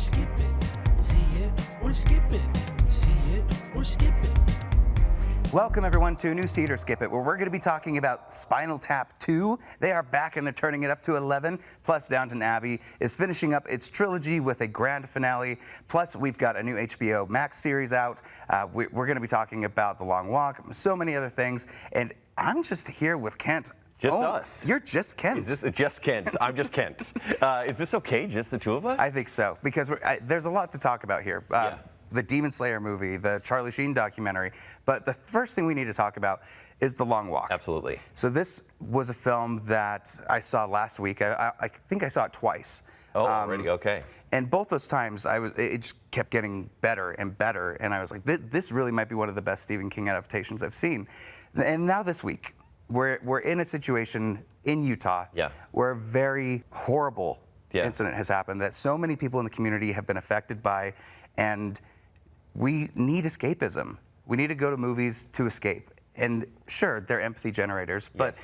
skip it. See it or skip it. See it or skip it. Welcome everyone to a new See It or Skip It, where we're going to be talking about Spinal Tap 2. They are back and they're turning it up to 11. Plus Downton Abbey is finishing up its trilogy with a grand finale. Plus we've got a new HBO Max series out. We're going to be talking about The Long Walk, so many other things. And I'm just here with Kent. Just us. You're just Kent. Is this just Kent? I'm just Kent. Is this okay, just the two of us? I think so, because there's a lot to talk about here. Yeah. The Demon Slayer movie, the Charlie Sheen documentary. But the first thing we need to talk about is The Long Walk. Absolutely. So this was a film that I saw last week. I think I saw it twice. Oh, already, okay. And both those times, it just kept getting better and better. And I was like, this really might be one of the best Stephen King adaptations I've seen. And now this week, we're in a situation in Utah where a very horrible incident has happened that so many people in the community have been affected by. And we need escapism. We need to go to movies to escape. And sure, they're empathy generators, but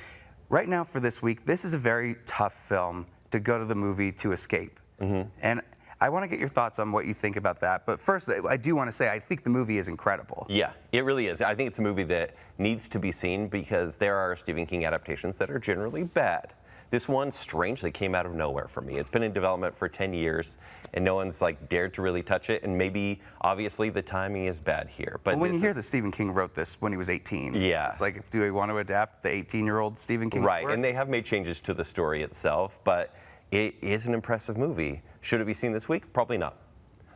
right now for this week, this is a very tough film to go to the movie to escape. And I want to get your thoughts on what you think about that. But first, I do want to say I think the movie is incredible. Yeah, it really is. I think it's a movie that needs to be seen because there are Stephen King adaptations that are generally bad. This one strangely came out of nowhere for me. It's been in development for 10 years, and no one's dared to really touch it. And maybe, obviously, the timing is bad here. But when you hear that Stephen King wrote this when he was 18, it's like, do we want to adapt the 18-year-old Stephen King? Right, and they have made changes to the story itself, but it is an impressive movie. Should it be seen this week? Probably not.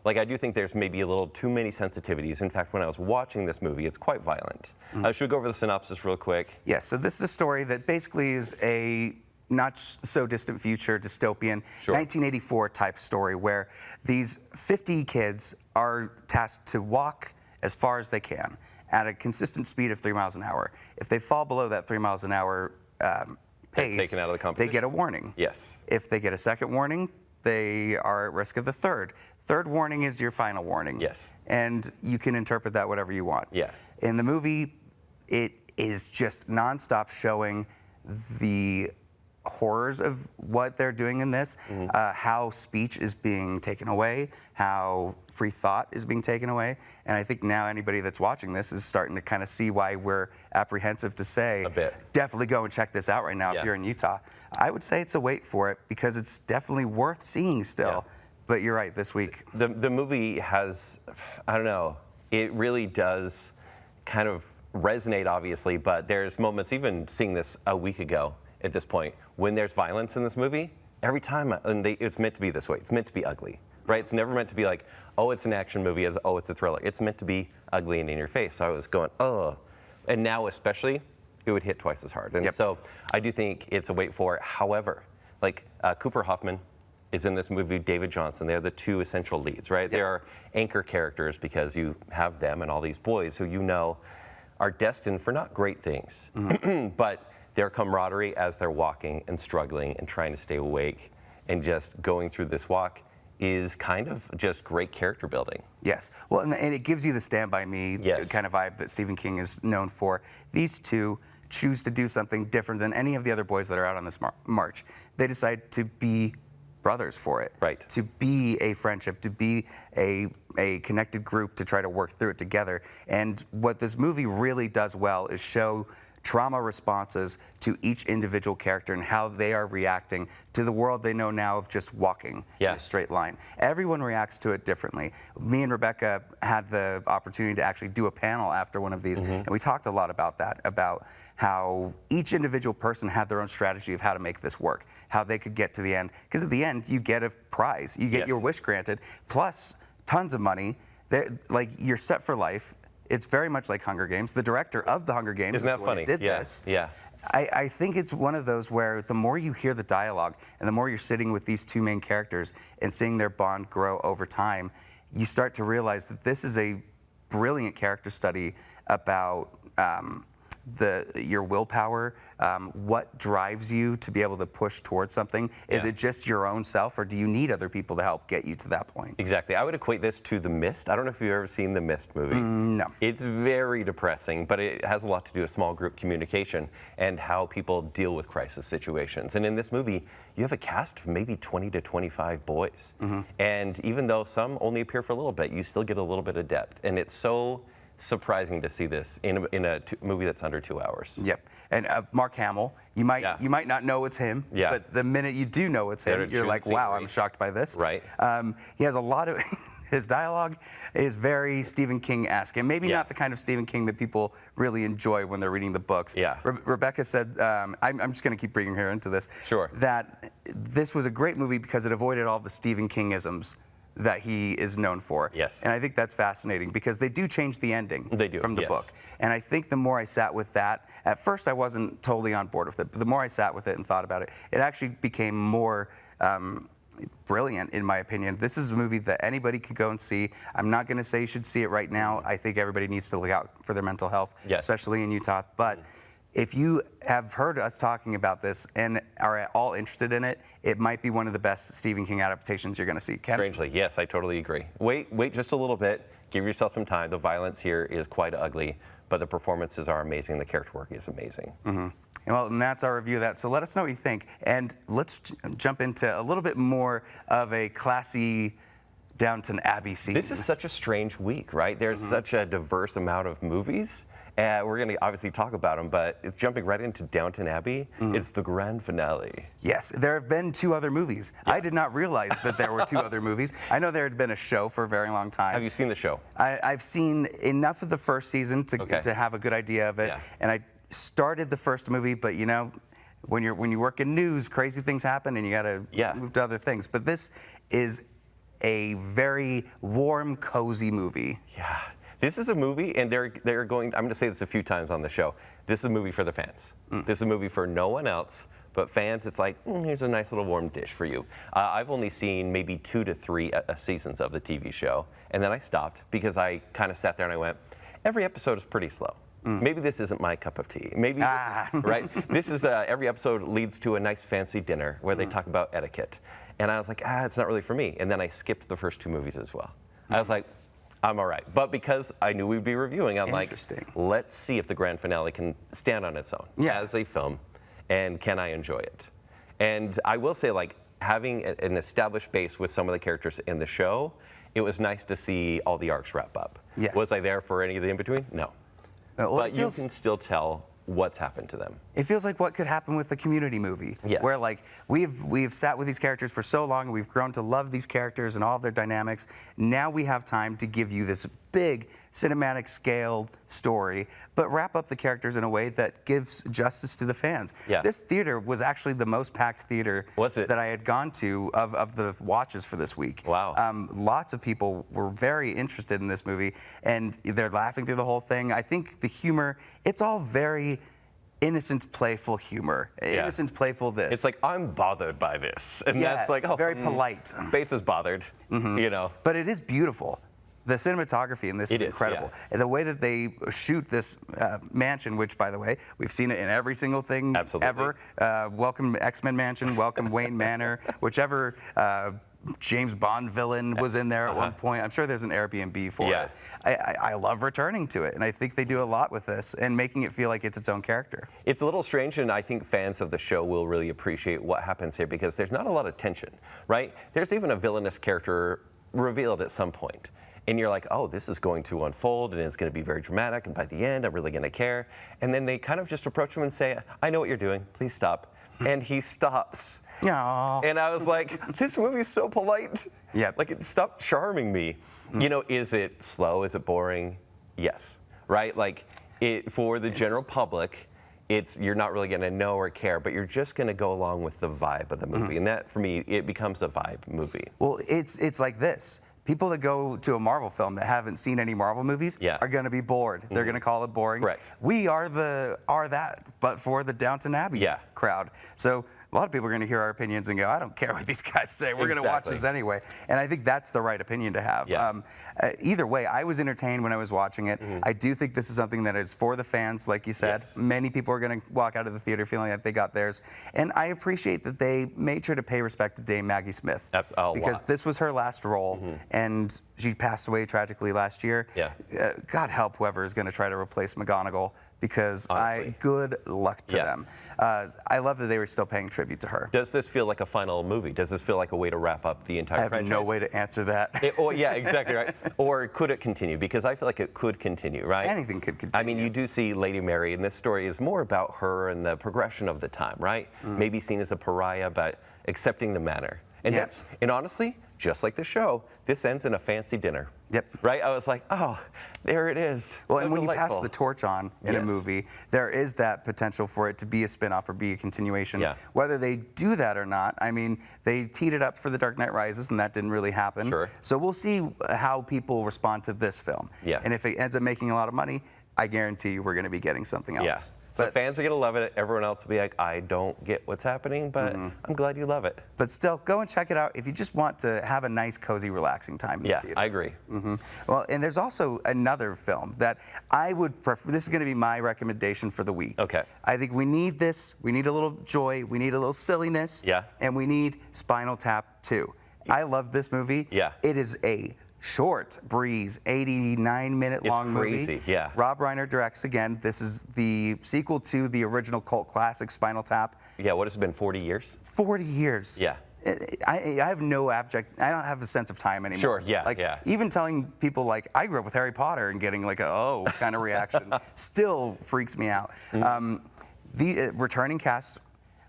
I do think there's maybe a little too many sensitivities. In fact, when I was watching this movie, it's quite violent. Should we go over the synopsis real quick? Yes, so this is a story that basically is a not so distant future, dystopian, 1984 type story where these 50 kids are tasked to walk as far as they can at a consistent speed of 3 miles an hour. If they fall below that 3 miles an hour pace, taken out of the competition. They get a warning. Yes. If they get a second warning, they are at risk of the third. Third warning is your final warning. Yes. And you can interpret that whatever you want. Yeah. In the movie, it is just nonstop showing the horrors of what they're doing in this, how speech is being taken away, how free thought is being taken away. And I think now anybody that's watching this is starting to kind of see why we're apprehensive to say, definitely go and check this out right now if you're in Utah. I would say it's a wait for it because it's definitely worth seeing still. But you're right, this week. The movie has, I don't know, it really does kind of resonate, obviously, but there's moments, even seeing this a week ago at this point, when there's violence in this movie, every time, and it's meant to be this way, it's meant to be ugly, right? It's never meant to be like, oh, it's an action movie, oh, it's a thriller. It's meant to be ugly and in your face. So I was going, oh. And now especially, it would hit twice as hard. And so I do think it's a wait for it. However, Cooper Hoffman is in this movie, David Johnson. They're the two essential leads, right? They are anchor characters because you have them and all these boys who you know are destined for not great things, but their camaraderie as they're walking and struggling and trying to stay awake and just going through this walk is kind of just great character building. Yes. Well, and it gives you the Stand By Me kind of vibe that Stephen King is known for. These two choose to do something different than any of the other boys that are out on this march. They decide to be brothers for it. Right. To be a friendship, to be a connected group to try to work through it together. And what this movie really does well is show trauma responses to each individual character and how they are reacting to the world they know now of just walking in a straight line. Everyone reacts to it differently. Me and Rebecca had the opportunity to actually do a panel after one of these, and we talked a lot about that, about how each individual person had their own strategy of how to make this work, how they could get to the end. Because at the end, you get a prize. You get your wish granted, plus tons of money. You're set for life. It's very much like Hunger Games. The director of the Hunger Games is the one who did this. Yeah. I think it's one of those where the more you hear the dialogue and the more you're sitting with these two main characters and seeing their bond grow over time, you start to realize that this is a brilliant character study about your willpower, what drives you to be able to push towards something? Is it just your own self, or do you need other people to help get you to that point? Exactly. I would equate this to The Mist. I don't know if you've ever seen The Mist movie. No. It's very depressing, but it has a lot to do with small group communication and how people deal with crisis situations. And in this movie, you have a cast of maybe 20 to 25 boys. And even though some only appear for a little bit, you still get a little bit of depth. And it's so surprising to see this in a movie that's under 2 hours. Yep. And Mark Hamill, you might not know it's him, but the minute you do know it's him, you're like, wow, I'm shocked by this. Right. He has a lot of his dialogue is very Stephen King-esque, and maybe not the kind of Stephen King that people really enjoy when they're reading the books. Yeah. Rebecca said, I'm just going to keep bringing her into this. Sure. That this was a great movie because it avoided all the Stephen King-isms that he is known for. Yes. And I think that's fascinating because they do change the ending from the yes. book. And I think the more I sat with that, at first I wasn't totally on board with it, but the more I sat with it and thought about it, it actually became more brilliant, in my opinion. This is a movie that anybody could go and see. I'm not going to say you should see it right now. I think everybody needs to look out for their mental health, especially in Utah. But if you have heard us talking about this and are at all interested in it, it might be one of the best Stephen King adaptations you're going to see. Ken? Strangely, yes, I totally agree. Wait just a little bit. Give yourself some time. The violence here is quite ugly, but the performances are amazing. The character work is amazing. Well, and that's our review of that. So let us know what you think. And let's jump into a little bit more of a classy Downton Abbey scene. This is such a strange week, right? There's such a diverse amount of movies. We're going to obviously talk about them, but jumping right into Downton Abbey, it's the grand finale. Yes, there have been 2 other movies. I did not realize that there were 2 other movies. I know there had been a show for a very long time. Have you seen the show? I've seen enough of the first season to have a good idea of it. And I started the first movie, but you know, when you work in news, crazy things happen and you got to move to other things. But this is a very warm, cozy movie. Yeah. This is a movie, and they're going, I'm going to say this a few times on the show, this is a movie for the fans. This is a movie for no one else, but fans, it's like, here's a nice little warm dish for you. I've only seen maybe 2 to 3 seasons of the TV show, and then I stopped because I kind of sat there and I went, every episode is pretty slow. Maybe this isn't my cup of tea. Maybe, right? This is, every episode leads to a nice fancy dinner where they talk about etiquette. And I was like, it's not really for me. And then I skipped the first 2 movies as well. I was like, I'm all right. But because I knew we'd be reviewing, I'm like, let's see if the grand finale can stand on its own as a film, and can I enjoy it? And I will say, like, having an established base with some of the characters in the show, it was nice to see all the arcs wrap up. Was I there for any of the in-between? No. But you can still tell what's happened to them. It feels like what could happen with a Community movie, where like we've sat with these characters for so long, and we've grown to love these characters and all of their dynamics. Now we have time to give you this big cinematic scale story, but wrap up the characters in a way that gives justice to the fans. This theater was actually the most packed theater that I had gone to of the watches for this week. Wow. Lots of people were very interested in this movie, and they're laughing through the whole thing. I think the humor, it's all very innocent, playful humor. Innocent, playful this. It's like, I'm bothered by this. And that's like, very polite. Bates is bothered, you know. But it is beautiful. The cinematography in this is incredible. And the way that they shoot this mansion, which, by the way, we've seen it in every single thing ever. Welcome X-Men Mansion, welcome Wayne Manor, whichever James Bond villain was in there at one point. I'm sure there's an Airbnb for it. I love returning to it, and I think they do a lot with this and making it feel like it's its own character. It's a little strange, and I think fans of the show will really appreciate what happens here because there's not a lot of tension, right? There's even a villainous character revealed at some point. And you're like, oh, this is going to unfold, and it's going to be very dramatic, and by the end, I'm really going to care. And then they kind of just approach him and say, I know what you're doing, please stop. And he stops. Aww. And I was like, this movie's so polite. Like, it stopped charming me. You know, is it slow? Is it boring? Yes. Right? Like, for the general public, you're not really going to know or care, but you're just going to go along with the vibe of the movie. And that, for me, it becomes a vibe movie. Well, it's like this. People that go to a Marvel film that haven't seen any Marvel movies are going to be bored. They're going to call it boring. We are that, but for the Downton Abbey crowd. So a lot of people are going to hear our opinions and go, I don't care what these guys say. We're going to watch this anyway. And I think that's the right opinion to have. Yeah. Either way, I was entertained when I was watching it. I do think this is something that is for the fans, like you said. Yes. Many people are going to walk out of the theater feeling like they got theirs. And I appreciate that they made sure to pay respect to Dame Maggie Smith. Because this was her last role, and she passed away tragically last year. Yeah. God help whoever is going to try to replace McGonagall, because good luck to them. I love that they were still paying tribute to her. Does this feel like a final movie? Does this feel like a way to wrap up the entire franchise? I have no way to answer that. Yeah, exactly right. Or could it continue? Because I feel like it could continue, right? Anything could continue. I mean, you do see Lady Mary, and this story is more about her and the progression of the time, right? Maybe seen as a pariah, but accepting the manner. And and honestly, just like the show, this ends in a fancy dinner. Yep. Right? I was like, oh, there it is. Well, so and when delightful. you pass the torch on in a movie, there is that potential for it to be a spin-off or be a continuation. Yeah. Whether they do that or not, I mean, they teed it up for The Dark Knight Rises, and that didn't really happen. Sure. So we'll see how people respond to this film. Yeah. And if it ends up making a lot of money, I guarantee you we're going to be getting something else. Yeah. So But, fans are going to love it. Everyone else will be like, I don't get what's happening, but I'm glad you love it. but still, go and check it out if you just want to have a nice, cozy, relaxing time in the theater. I agree. Well, and there's also another film that I would prefer. This is going to be my recommendation for the week. Okay. I think we need this. We need a little joy. We need a little silliness. Yeah. And we need Spinal Tap 2. I love this movie. Yeah. It is a short breeze, 89-minute long movie. Crazy, yeah. Rob Reiner directs again. This is the sequel to the original cult classic Spinal Tap. Yeah, what has it been, 40 years? 40 years. Yeah. I have no I don't have a sense of time anymore. Sure, yeah, Like, yeah. even telling people, like, I grew up with Harry Potter and getting like a, oh, kind of reaction still freaks me out. The returning cast,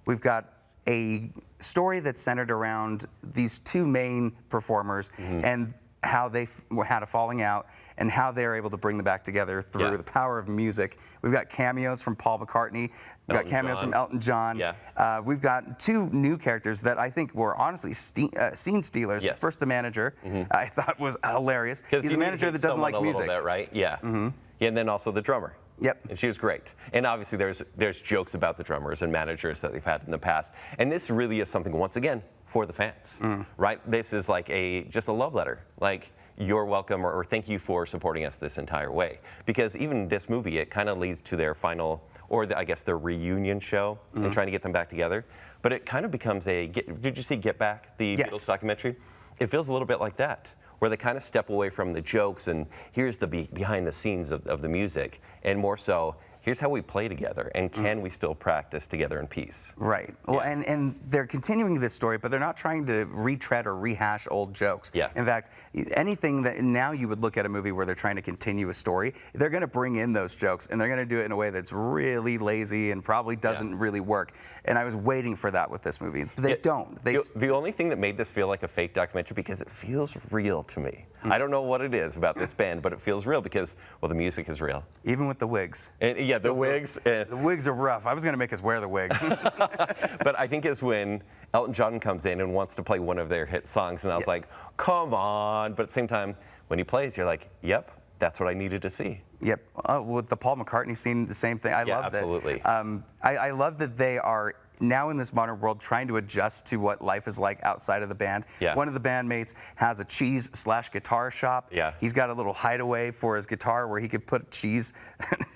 we've got a story that's centered around these two main performers and how they had a falling out and how they're able to bring them back together through the power of music. We've got cameos from Paul McCartney. We've got cameos from Elton John. Yeah. We've got two new characters that I think were honestly scene stealers. Yes. First, the manager, I thought was hilarious. He's a manager that doesn't like music. Bit, right? Yeah. Yeah. And then also the drummer. Yep. And she was great. And obviously there's jokes about the drummers and managers that they've had in the past. And this really is something, once again, for the fans, right? This is like just a love letter. Like, you're welcome, or thank you for supporting us this entire way. Because even this movie, it kind of leads to their final, or I guess their reunion show, and trying to get them back together. But it kind of becomes did you see Get Back, the Beatles documentary? It feels a little bit like that, where they kind of step away from the jokes and here's the behind the scenes of the music, and more so, here's how we play together, and can we still practice together in peace? Right. Well, and they're continuing this story, but they're not trying to retread or rehash old jokes. Yeah. In fact, anything that now you would look at a movie where they're trying to continue a story, they're going to bring in those jokes, and they're going to do it in a way that's really lazy and probably doesn't really work. And I was waiting for that with this movie. But they don't. The only thing that made this feel like a fake documentary, because it feels real to me. I don't know what it is about this band, but it feels real because, well, the music is real. Even with the wigs. And, yeah, the wigs. The wigs are rough. I was going to make us wear the wigs. But I think it's when Elton John comes in and wants to play one of their hit songs, and I was like, come on. But at the same time, when he plays, you're like, yep, that's what I needed to see. Yep. With the Paul McCartney scene, the same thing. I love that. Absolutely. I love that they are now in this modern world trying to adjust to what life is like outside of the band. Yeah. One of the bandmates has a cheese/guitar shop. Yeah. He's got a little hideaway for his guitar where he could put cheese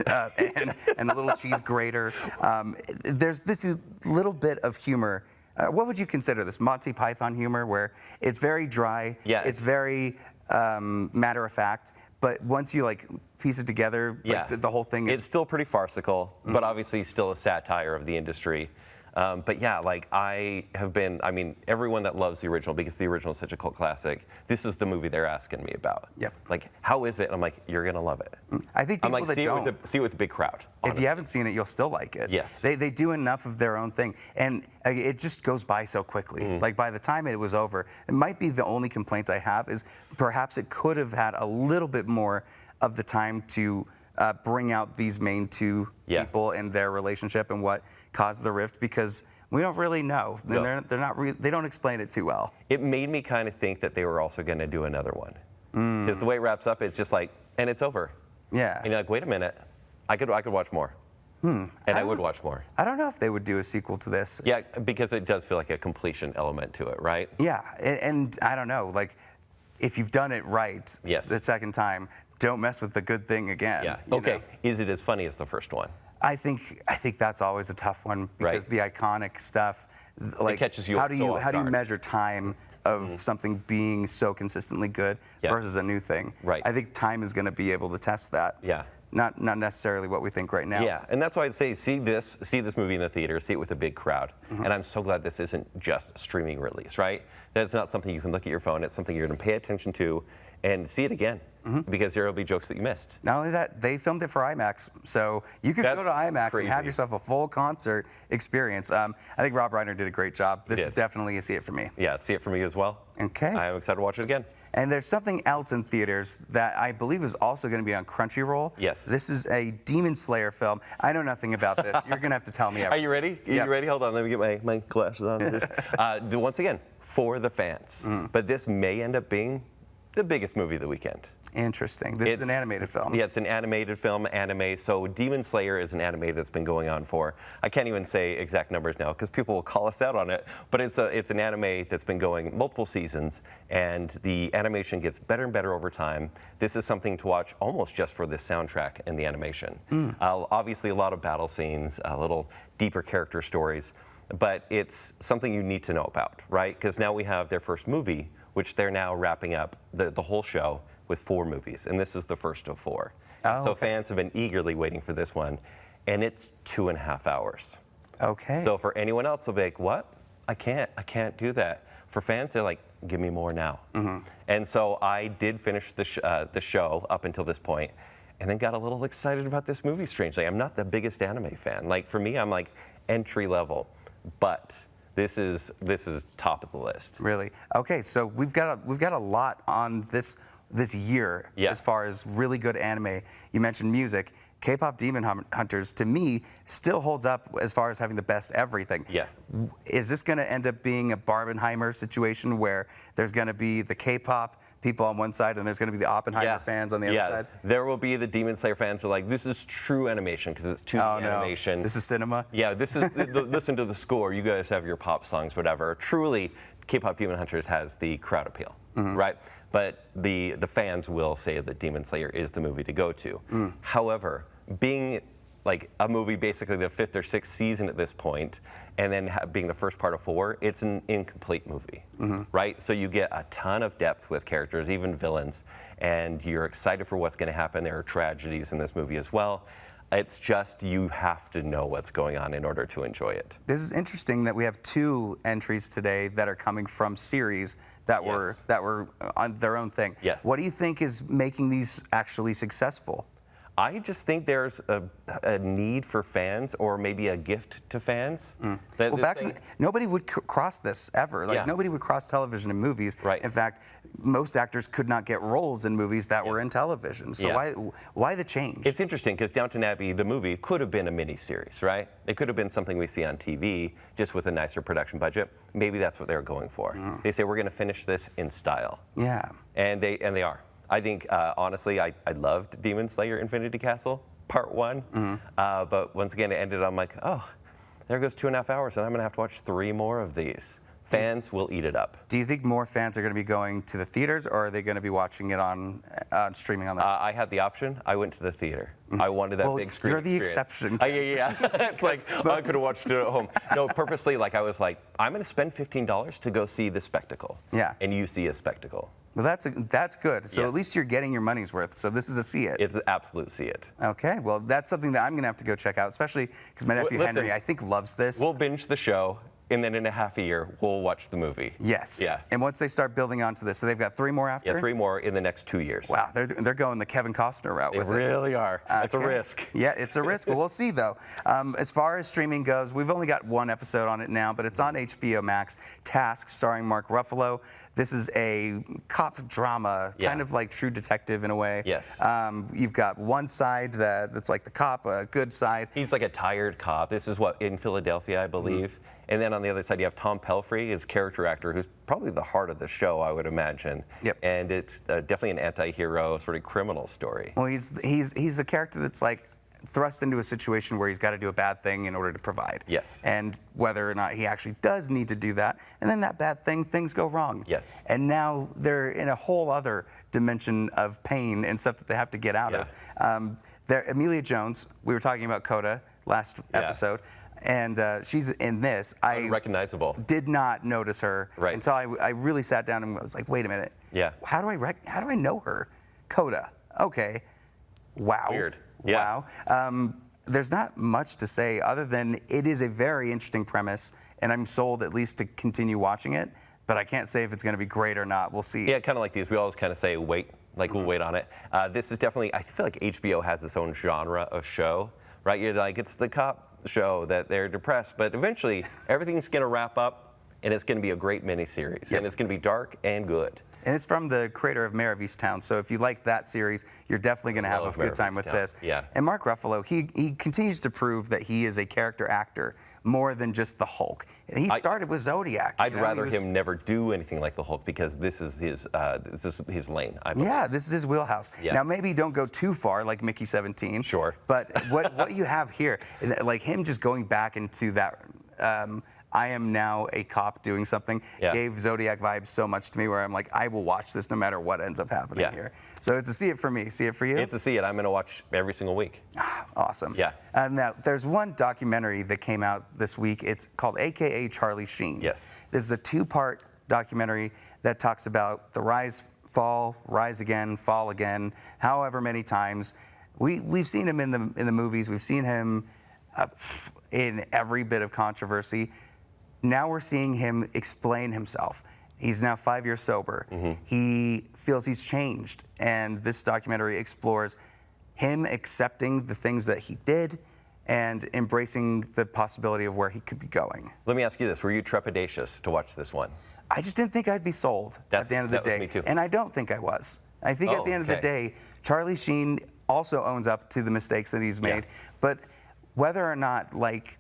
and a little cheese grater. There's this little bit of humor. What would you consider this? Monty Python humor, where it's very dry. Yeah, it's very matter of fact. But once you like piece it together, like, the whole thing is. It's still pretty farcical, but obviously still a satire of the industry. But yeah, like I mean, everyone that loves the original, because the original is such a cult classic, this is the movie they're asking me about. Yep. Like, how is it? And I'm like, you're gonna love it. I think people I'm like, that don't. See it with a big crowd. If you haven't seen it, you'll still like it. Yes. They do enough of their own thing, and it just goes by so quickly. Like, by the time it was over, it might be the only complaint I have is perhaps it could have had a little bit more of the time to bring out these main two people and their relationship and what caused the rift, because we don't really know. No. They don't explain it too well. It made me kind of think that they were also going to do another one, because the way it wraps up, it's just like, and it's over. Yeah. And you're like, wait a minute, I could watch more. And I would watch more. I don't know if they would do a sequel to this. Yeah, because it does feel like a completion element to it, right? Yeah, and I don't know, like, if you've done it right Yes. the second time, don't mess with the good thing again. Yeah. you Okay. know? Is it as funny as the first one? I think that's always a tough one because the iconic stuff, like, catches you how do so you off how do you guard. measure time of something being so consistently good Yeah. versus a new thing? Right. I think time is going to be able to test that. Yeah. Not necessarily what we think right now. Yeah, and that's why I'd say see this movie in the theater, see it with a big crowd. Mm-hmm. And I'm so glad this isn't just a streaming release, right? That it's not something you can look at your phone. It's something you're going to pay attention to and see it again because there will be jokes that you missed. Not only that, they filmed it for IMAX, so you could go That's to IMAX and have crazy. yourself a full concert experience. I think Rob Reiner did a great job. This is did. definitely a see it for me. Yeah, see it for me as well. Okay. I am excited to watch it again. And there's something else in theaters that I believe is also going to be on Crunchyroll. Yes. This is a Demon Slayer film. I know nothing about this. You're going to have to tell me Are everything. you ready? Yep. You ready? Hold on, let me get my glasses on. Once again, for the fans. But this may end up being the biggest movie of the weekend. Interesting. This is an animated film. Yeah, it's an animated film, anime. So Demon Slayer is an anime that's been going on for, I can't even say exact numbers now because people will call us out on it, but it's an anime that's been going multiple seasons and the animation gets better and better over time. This is something to watch almost just for the soundtrack and the animation. Obviously a lot of battle scenes, a little deeper character stories, but it's something you need to know about, right? Because now we have their first movie, which they're now wrapping up the whole show with 4 movies, and this is the first of 4. Oh, so okay. fans have been eagerly waiting for this one, and it's 2.5 hours. Okay. So for anyone else, they'll be like, what? I can't do that. For fans, they're like, give me more now. And so I did finish the show up until this point, and then got a little excited about this movie, strangely. I'm not the biggest anime fan. Like, for me, I'm like entry level, but this is top of the list. Really? Okay, so we've got a lot on this year Yeah. as far as really good anime. You mentioned music. K-pop Demon Hunters, to me, still holds up as far as having the best everything. Yeah. Is this going to end up being a Barbenheimer situation where there's going to be the K-pop people on one side and there's going to be the Oppenheimer fans on the other side? There will be the Demon Slayer fans who are like, this is true animation because it's 2D Oh, no. animation. This is cinema? Yeah, this is listen to the score. You guys have your pop songs, whatever. Truly, K-pop Demon Hunters has the crowd appeal, right? But the fans will say that Demon Slayer is the movie to go to. However, being like a movie basically the 5th or 6th season at this point, and then being the first part of 4, it's an incomplete movie, right? So you get a ton of depth with characters, even villains, and you're excited for what's going to happen. There are tragedies in this movie as well. It's just you have to know what's going on in order to enjoy it. This is interesting that we have 2 entries today that are coming from series that Yes. were on their own thing. Yeah. What do you think is making these actually successful? I just think there's a need for fans, or maybe a gift to fans. That Well, this back thing- in, nobody would cross this ever. Like Yeah. nobody would cross television and movies. Right. In fact, most actors could not get roles in movies that were in television. So Yeah. why the change? It's interesting because Downton Abbey, the movie, could have been a miniseries, right? It could have been something we see on TV, just with a nicer production budget. Maybe that's what they're going for. They say we're going to finish this in style, yeah. and they are. I think honestly, I loved Demon Slayer: Infinity Castle Part 1, but once again, it ended. I'm like, oh, there goes 2.5 hours, and I'm going to have to watch 3 more of these. Fans will eat it up. Do you think more fans are going to be going to the theaters, or are they going to be watching it on streaming on that? I had the option. I went to the theater. I wanted that Well, big screen you're the experience. exception. Yeah. It's like, I could have watched it at home. No, purposely, like I was like, I'm going to spend $15 to go see the spectacle. Yeah. And you see a spectacle. Well, that's good. So Yes. at least you're getting your money's worth. So this is a see it. It's an absolute see it. Okay. Well, that's something that I'm going to have to go check out, especially because my nephew Listen, Henry, I think, loves this. We'll binge the show, and then in a half a year, we'll watch the movie. Yes. Yeah. And once they start building onto this, so they've got 3 more after? Yeah, 3 more in the next 2 years. Wow, they're going the Kevin Costner route They with it. really are. It's a Okay. risk. Yeah, it's a risk, but we'll see though. As far as streaming goes, we've only got 1 episode on it now, but it's on HBO Max. Task, starring Mark Ruffalo. This is a cop drama, Yeah. kind of like True Detective in a way. Yes. You've got one side that's like the cop, a good side. He's like a tired cop. This is what, in Philadelphia, I believe. And then on the other side, you have Tom Pelphrey, his character actor, who's probably the heart of the show, I would imagine. Yep. And it's definitely an anti-hero sort of criminal story. Well, he's a character that's like, thrust into a situation where he's got to do a bad thing in order to provide. Yes. And whether or not he actually does need to do that, and then that bad thing, things go wrong. Yes. And now they're in a whole other dimension of pain and stuff that they have to get out of. Amelia Jones, we were talking about Coda last episode, and she's in this. Unrecognizable. Did not notice her until I really sat down and was like, wait a minute. Yeah. How do I know her? Coda. Okay. Wow. Weird. Yeah. Wow. There's not much to say other than it is a very interesting premise, and I'm sold at least to continue watching it, but I can't say if it's going to be great or not. We'll see. Yeah, kind of like these. We always kind of say, wait, like we'll wait on it. This is definitely, I feel like HBO has its own genre of show, right? You're like, it's the cop show that they're depressed, but eventually everything's going to wrap up, and it's going to be a great miniseries, and it's going to be dark and good. And it's from the creator of Mayor of Easttown, so if you like that series, you're definitely going to have a good time with this. Yeah. And Mark Ruffalo, he continues to prove that he is a character actor more than just the Hulk. He started with Zodiac. I'd rather him never do anything like the Hulk because this is his lane. I believe. Yeah, this is his wheelhouse. Yeah. Now maybe don't go too far like Mickey 17. Sure. But what you have here, like him just going back into that. I am now a cop doing something, gave Zodiac vibes so much to me where I'm like, I will watch this no matter what ends up happening here. So it's a see it for me. See it for you? It's a see it. I'm going to watch every single week. Awesome. Yeah. Now, there's one documentary that came out this week. It's called AKA Charlie Sheen. Yes. This is a 2-part documentary that talks about the rise, fall, rise again, fall again, however many times. We've seen him in the movies. We've seen him in every bit of controversy. Now we're seeing him explain himself. He's now 5 years sober. He feels he's changed, and this documentary explores him accepting the things that he did and embracing the possibility of where he could be going. Let me ask you this. Were you trepidatious to watch this one? I just didn't think I'd be sold at the end of the day. That was me too. And I don't think I was. I think at the end of the day, Charlie Sheen also owns up to the mistakes that he's made. But whether or not, like,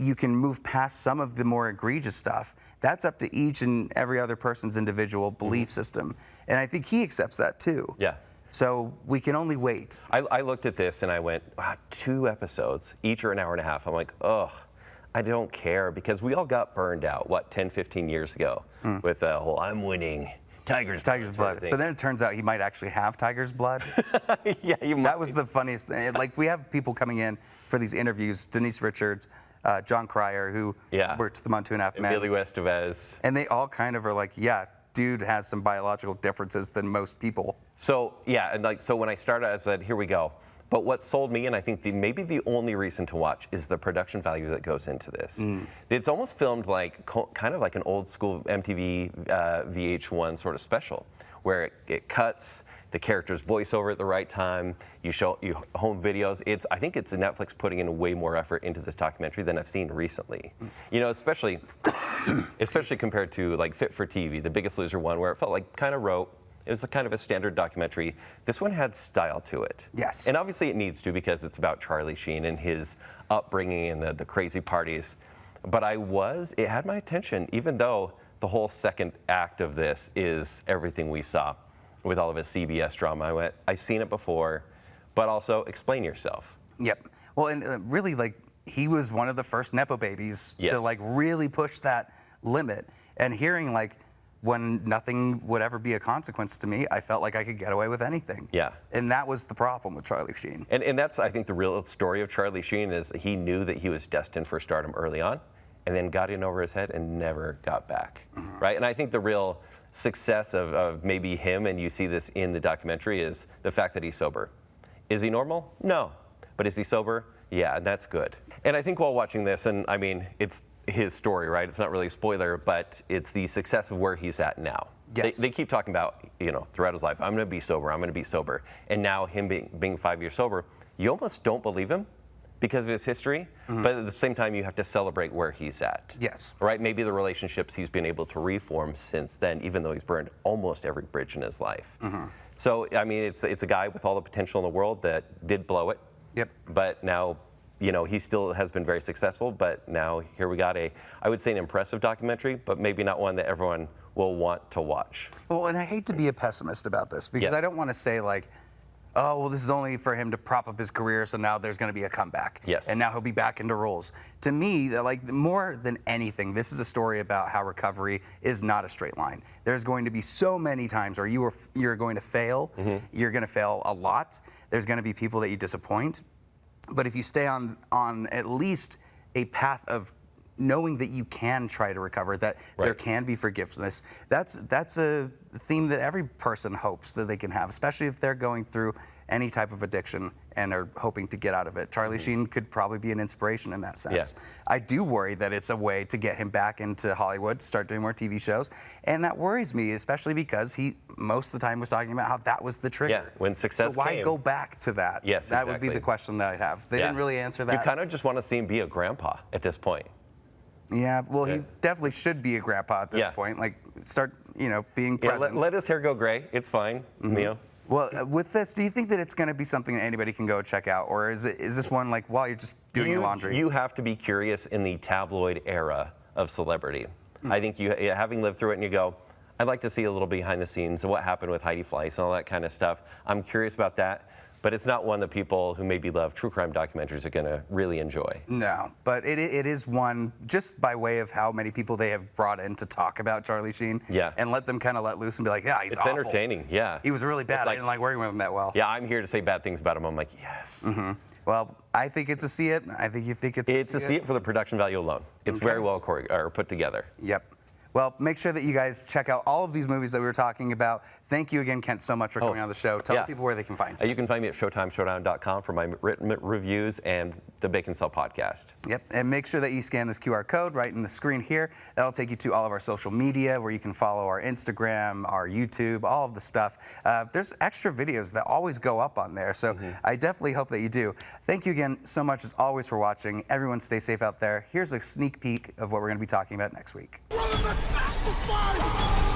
you can move past some of the more egregious stuff, that's up to each and every other person's individual belief system. And I think he accepts that too. Yeah. So we can only wait. I looked at this and I went, wow, 2 episodes, each are an hour and a half. I'm like, ugh, I don't care, because we all got burned out, 10, 15 years ago with the whole I'm winning. Tiger's blood. But then it turns out he might actually have tiger's blood. Yeah, That was the funniest thing. Like, we have people coming in for these interviews, Denise Richards, John Cryer, who worked them on 2.5 Men. Billy Estevez. And they all kind of are like, yeah, dude has some biological differences than most people. So, yeah, and so when I started, I said, here we go. But what sold me, and I think maybe the only reason to watch, is the production value that goes into this. It's almost filmed like kind of like an old school MTV VH1 sort of special, where it cuts, the character's voiceover at the right time, you home videos. I think it's Netflix putting in way more effort into this documentary than I've seen recently. You know, especially compared to like Fit for TV, the Biggest Loser one, where it felt like kind of rote. It was kind of a standard documentary. This one had style to it. Yes. And obviously it needs to, because it's about Charlie Sheen and his upbringing and the crazy parties. But it had my attention, even though the whole second act of this is everything we saw with all of his CBS drama. I went, I've seen it before, but also explain yourself. Yep. Well, and really, like, he was one of the first Nepo babies to, like, really push that limit. And hearing, like, when nothing would ever be a consequence to me, I felt like I could get away with anything. Yeah. And that was the problem with Charlie Sheen. And that's, I think, the real story of Charlie Sheen is he knew that he was destined for stardom early on, and then got in over his head and never got back, right? And I think the real success of maybe him, and you see this in the documentary, is the fact that he's sober. Is he normal? No. But is he sober? Yeah, and that's good. And I think while watching this, and I mean, it's his story, right? It's not really a spoiler, but it's the success of where he's at now. Yes. They keep talking about, throughout his life, I'm going to be sober, I'm going to be sober. And now him being 5 years sober, you almost don't believe him because of his history, but at the same time, you have to celebrate where he's at. Yes. Right? Maybe the relationships he's been able to reform since then, even though he's burned almost every bridge in his life. So, I mean, it's a guy with all the potential in the world that did blow it. Yep. But now, he still has been very successful, but now here we got I would say an impressive documentary, but maybe not one that everyone will want to watch. Well, and I hate to be a pessimist about this, because I don't want to say, like, oh, well, this is only for him to prop up his career, so now there's going to be a comeback. Yes. And now he'll be back into roles. To me, like more than anything, this is a story about how recovery is not a straight line. There's going to be so many times where you're going to fail. You're going to fail a lot. There's going to be people that you disappoint. But if you stay on at least a path of knowing that you can try to recover, that there can be forgiveness, that's a theme that every person hopes that they can have, especially if they're going through any type of addiction and are hoping to get out of it. Charlie Sheen could probably be an inspiration in that sense. Yeah. I do worry that it's a way to get him back into Hollywood, start doing more TV shows, and that worries me, especially because he most of the time was talking about how that was the trigger. Yeah, when success So why came. go back to that? Yes, that would be exactly. the question that I'd have. They didn't really answer that. You kind of just want to see him be a grandpa at this point. Yeah, well, he definitely should be a grandpa at this point. Like, start, being present. Let his hair go gray. It's fine, Well, with this, do you think that it's going to be something that anybody can go check out, or is this one like while you're just doing your laundry? You have to be curious in the tabloid era of celebrity. I think you, having lived through it, and you go, I'd like to see a little behind the scenes of what happened with Heidi Fleiss and all that kind of stuff. I'm curious about that. But it's not one that people who maybe love true crime documentaries are going to really enjoy. No, but it is one just by way of how many people they have brought in to talk about Charlie Sheen. Yeah. And let them kind of let loose and be like, yeah, he's It's awful. entertaining, yeah. He was really bad. Like, I didn't like working with him that well. Yeah, I'm here to say bad things about him. I'm like, yes. Well, I think it's a see it. I think you think it's It's a see it for the production value alone. It's very well put together. Yep. Well, make sure that you guys check out all of these movies that we were talking about. Thank you again, Kent, so much for coming on the show. Tell people where they can find you. You can find me at ShowtimeShowdown.com for my written reviews and the Bake and Sell podcast. Yep, and make sure that you scan this QR code right in the screen here. That'll take you to all of our social media where you can follow our Instagram, our YouTube, all of the stuff. There's extra videos that always go up on there, so I definitely hope that you do. Thank you again so much as always for watching. Everyone stay safe out there. Here's a sneak peek of what we're going to be talking about next week. Sacrifice!